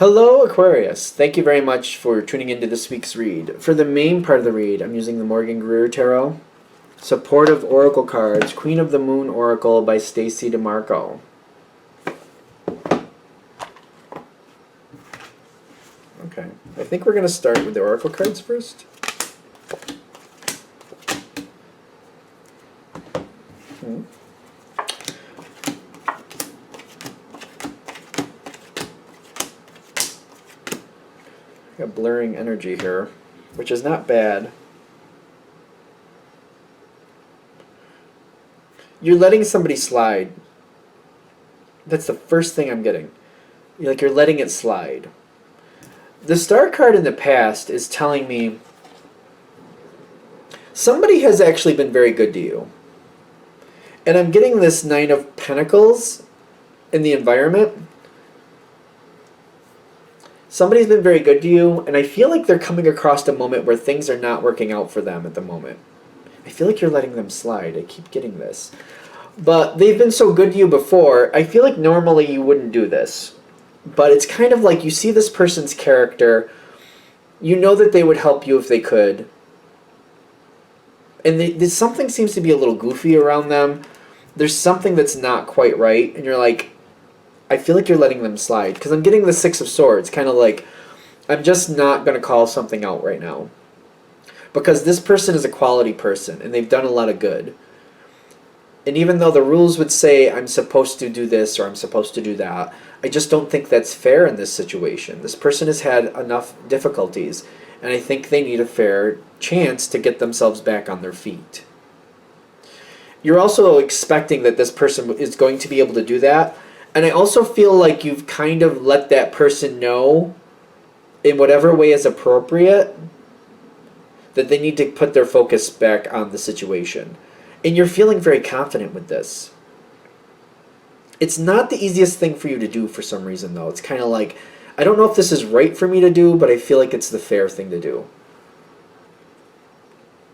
Hello, Aquarius. Thank you very much for tuning into this week's read. For the main part of the read, I'm using the Morgan Greer Tarot. Supportive Oracle cards, Queen of the Moon Oracle by Stacey DeMarco. Okay, I think we're going to start with the Oracle cards first. Got blurring energy here, which is not bad. You're letting somebody slide. That's the first thing I'm getting. You're letting it slide. The Star card in the past is telling me somebody has actually been very good to you. And I'm getting this Nine of Pentacles in the environment. Somebody's been very good to you, and I feel like they're coming across a moment where things are not working out for them at the moment. I feel like you're letting them slide. I keep getting this. But they've been so good to you before, I feel like normally you wouldn't do this. But it's kind of like you see this person's character, you know that they would help you if they could. And something seems to be a little goofy around them. There's something that's not quite right, and you're like, I feel like you're letting them slide. Because I'm getting the Six of Swords, kind of like, I'm just not going to call something out right now. Because this person is a quality person, and they've done a lot of good. And even though the rules would say I'm supposed to do this or I'm supposed to do that, I just don't think that's fair in this situation. This person has had enough difficulties, and I think they need a fair chance to get themselves back on their feet. You're also expecting that this person is going to be able to do that, and I also feel like you've kind of let that person know, in whatever way is appropriate, that they need to put their focus back on the situation. And you're feeling very confident with this. It's not the easiest thing for you to do for some reason, though. It's kind of like, I don't know if this is right for me to do, but I feel like it's the fair thing to do.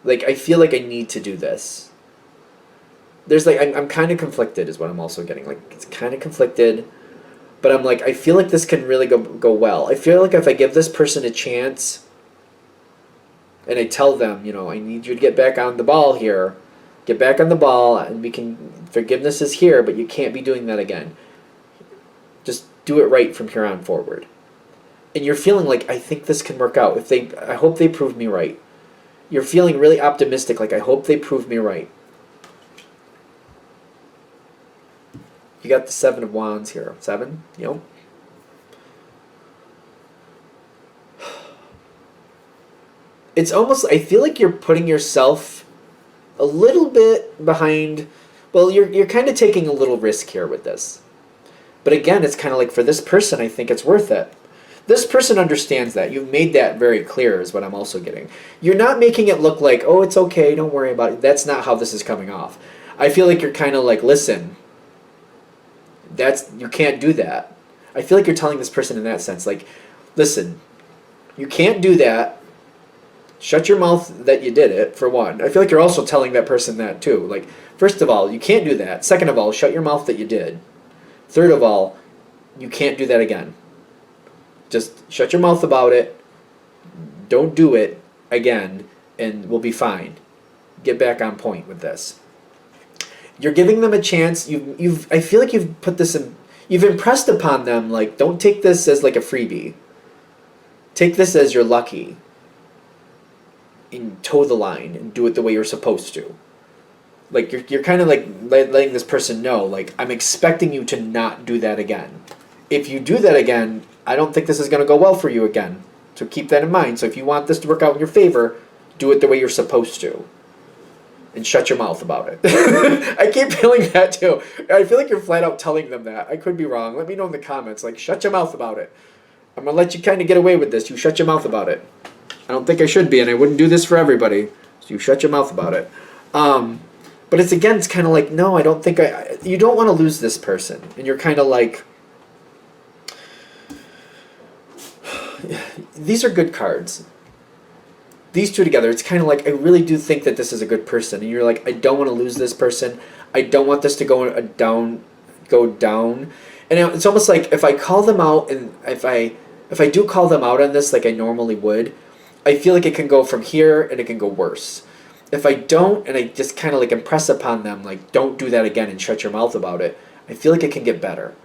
Like, I feel like I need to do this. There's like, I'm kind of conflicted is what I'm also getting. Like, it's kind of conflicted, but I'm like, I feel like this can really go well. I feel like if I give this person a chance, and I tell them, I need you to get back on the ball here, get back on the ball, and forgiveness is here, but you can't be doing that again. Just do it right from here on forward. And you're feeling like, I think this can work out. I hope they prove me right. You're feeling really optimistic, like, I hope they prove me right. You got the Seven of Wands here. 7, It's almost, I feel like you're putting yourself a little bit behind. Well, you're kind of taking a little risk here with this. But again, it's kind of like for this person, I think it's worth it. This person understands that. You've made that very clear is what I'm also getting. You're not making it look like, oh, it's okay, don't worry about it. That's not how this is coming off. I feel like you're kind of like, listen, you can't do that. I feel like you're telling this person in that sense, like, listen, you can't do that. Shut your mouth that you did it, for one. I feel like you're also telling that person that, too. Like, first of all, you can't do that. Second of all, shut your mouth that you did. Third of all, you can't do that again. Just shut your mouth about it. Don't do it again, and we'll be fine. Get back on point with this. You're giving them a chance. I feel like you've put this in. You've impressed upon them, like, don't take this as like a freebie. Take this as you're lucky. And toe the line and do it the way you're supposed to. Like, you're kind of like letting this person know, like, I'm expecting you to not do that again. If you do that again, I don't think this is going to go well for you again. So keep that in mind. So if you want this to work out in your favor, do it the way you're supposed to. And shut your mouth about it. I keep feeling that too. I feel like you're flat out telling them that. I could be wrong. Let me know in the comments. Like, shut your mouth about it. I'm going to let you kind of get away with this. You shut your mouth about it. I don't think I should be, and I wouldn't do this for everybody. So you shut your mouth about it. But it's kind of like, no, I don't think you don't want to lose this person. And you're kind of like, these are good cards. These two together, it's kind of like, I really do think that this is a good person. And you're like, I don't want to lose this person. I don't want this to go down. And it's almost like if I call them out and if I if I do call them out on this like I normally would, I feel like it can go from here and it can go worse. If I don't and I just kind of like impress upon them like don't do that again and shut your mouth about it, I feel like it can get better.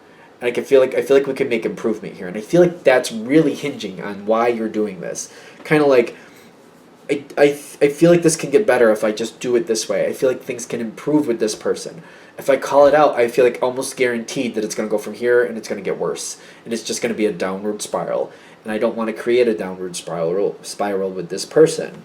And I feel like we can make improvement here. And I feel like that's really hinging on why you're doing this. Kind of like I feel like this can get better if I just do it this way. I feel like things can improve with this person. If I call it out, I feel like almost guaranteed that it's going to go from here and it's going to get worse. And it's just going to be a downward spiral. And I don't want to create a downward spiral with this person.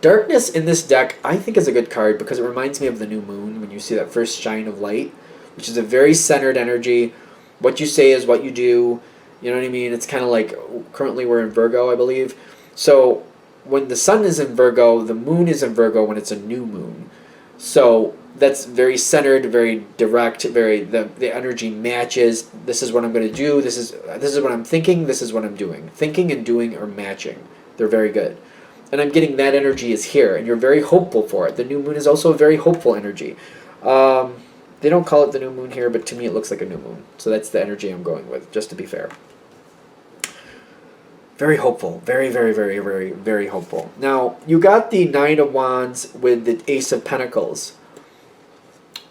Darkness in this deck, I think, is a good card because it reminds me of the new moon when you see that first shine of light, which is a very centered energy. What you say is what you do. You know what I mean? It's kind of like currently we're in Virgo, I believe. So when the sun is in Virgo, the moon is in Virgo when it's a new moon. So that's very centered, very direct, very the energy matches. This is what I'm going to do. This is what I'm thinking. This is what I'm doing. Thinking and doing are matching. They're very good. And I'm getting that energy is here, and you're very hopeful for it. The new moon is also a very hopeful energy. They don't call it the new moon here, but to me it looks like a new moon. So that's the energy I'm going with, just to be fair. Very hopeful. Very, very, very, very, very hopeful. Now, you got the Nine of Wands with the Ace of Pentacles.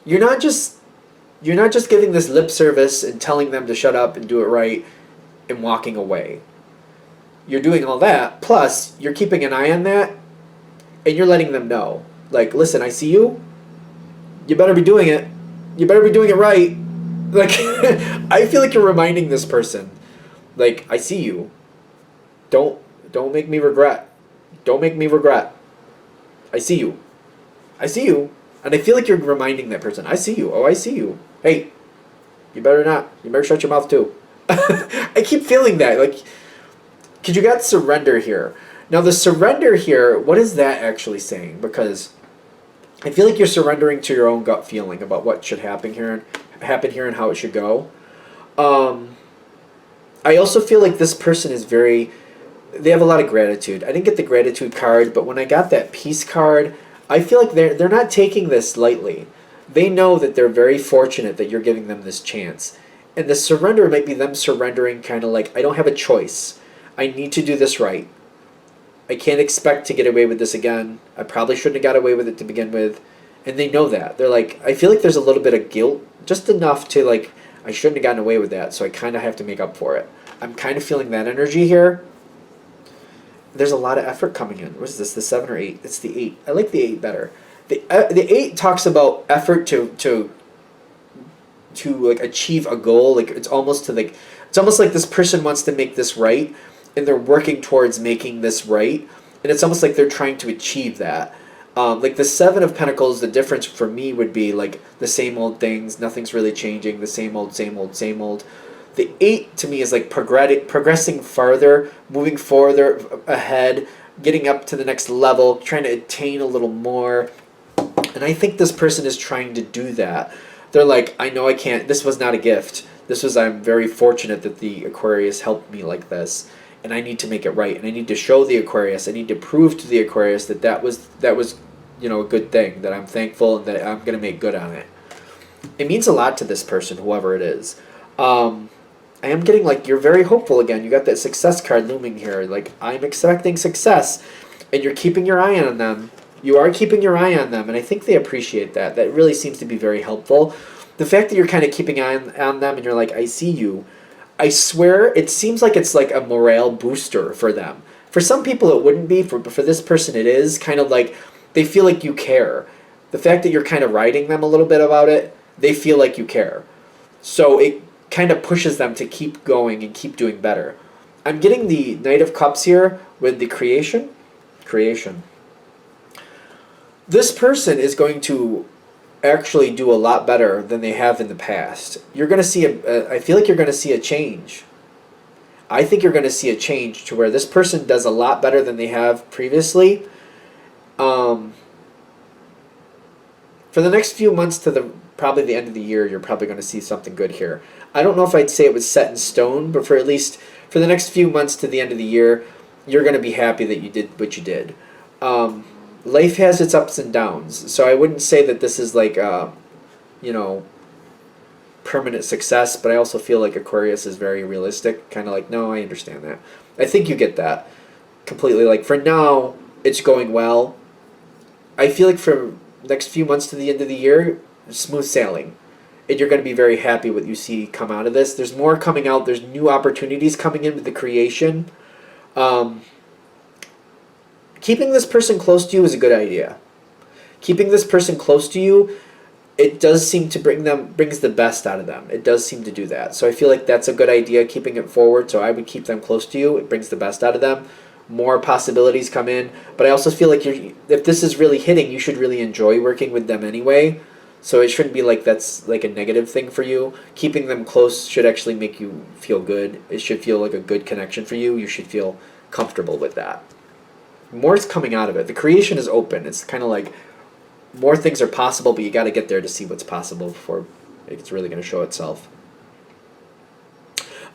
You're not just giving this lip service and telling them to shut up and do it right and walking away. You're doing all that, plus you're keeping an eye on that, and you're letting them know. Like, listen, I see you. You better be doing it. You better be doing it right. Like, I feel like you're reminding this person, like, I see you. Don't make me regret. Don't make me regret. I see you. I see you. And I feel like you're reminding that person, I see you. Oh, I see you. Hey, you better not. You better shut your mouth too. I keep feeling that. Like, because you got surrender here. Now, the surrender here, what is that actually saying? Because I feel like you're surrendering to your own gut feeling about what should happen here and how it should go. I also feel like this person is they have a lot of gratitude. I didn't get the gratitude card, but when I got that peace card, I feel like they're not taking this lightly. They know that they're very fortunate that you're giving them this chance. And the surrender might be them surrendering kind of like, I don't have a choice. I need to do this right. I can't expect to get away with this again. I probably shouldn't have got away with it to begin with. And they know that. They're like, I feel like there's a little bit of guilt, just enough to like, I shouldn't have gotten away with that, so I kind of have to make up for it. I'm kind of feeling that energy here. There's a lot of effort coming in. What is this, the 7 or 8? It's the 8. I like the 8 better. The 8 talks about effort to like achieve a goal. Like it's almost like this person wants to make this right, and they're working towards making this right, and it's almost like they're trying to achieve that. Like the 7 of Pentacles, the difference for me would be like the same old things, nothing's really changing, the same old, same old, same old. The 8 to me is like progressing farther, moving further ahead, getting up to the next level, trying to attain a little more. And I think this person is trying to do that. They're like, I know I can't, this was not a gift. I'm very fortunate that the Aquarius helped me like this. And I need to make it right. And I need to show the Aquarius, I need to prove to the Aquarius that was a good thing, that I'm thankful and that I'm going to make good on it. It means a lot to this person, whoever it is. I am getting like, you're very hopeful again. You got that success card looming here. Like, I'm expecting success. And you're keeping your eye on them. You are keeping your eye on them. And I think they appreciate that. That really seems to be very helpful. The fact that you're kind of keeping an eye on them and you're like, I see you. I swear, it seems like it's like a morale booster for them. For some people it wouldn't be. For this person it is. Kind of like, they feel like you care. The fact that you're kind of writing them a little bit about it, they feel like you care. So it kind of pushes them to keep going and keep doing better. I'm getting the Knight of Cups here with the creation. This person is going to actually do a lot better than they have in the past. You're going to see I feel like you're going to see a change. I think you're going to see a change to where this person does a lot better than they have previously. For the next few months to probably the end of the year, you're probably going to see something good here. I don't know if I'd say it was set in stone, but for at least for the next few months to the end of the year, you're going to be happy that you did what you did. Life has its ups and downs, so I wouldn't say that this is like, permanent success, but I also feel like Aquarius is very realistic, kind of like, no, I understand that. I think you get that completely. Like, for now, it's going well. I feel like for next few months to the end of the year, smooth sailing. And you're going to be very happy what you see come out of this. There's more coming out. There's new opportunities coming in with the creation. Keeping this person close to you is a good idea. Keeping this person close to you, it does seem to brings the best out of them. It does seem to do that. So I feel like that's a good idea, keeping it forward. So I would keep them close to you. It brings the best out of them. More possibilities come in. But I also feel like if this is really hitting, you should really enjoy working with them anyway. So it shouldn't be like that's like a negative thing for you. Keeping them close should actually make you feel good. It should feel like a good connection for you. You should feel comfortable with that. More is coming out of it. The creation is open. It's kind of like more things are possible, but you got to get there to see what's possible before it's really going to show itself.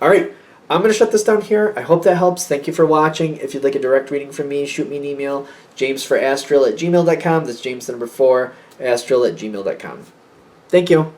All right. I'm going to shut this down here. I hope that helps. Thank you for watching. If you'd like a direct reading from me, shoot me an email, jamesforastral@gmail.com. That's James the number 4, astral@gmail.com. Thank you.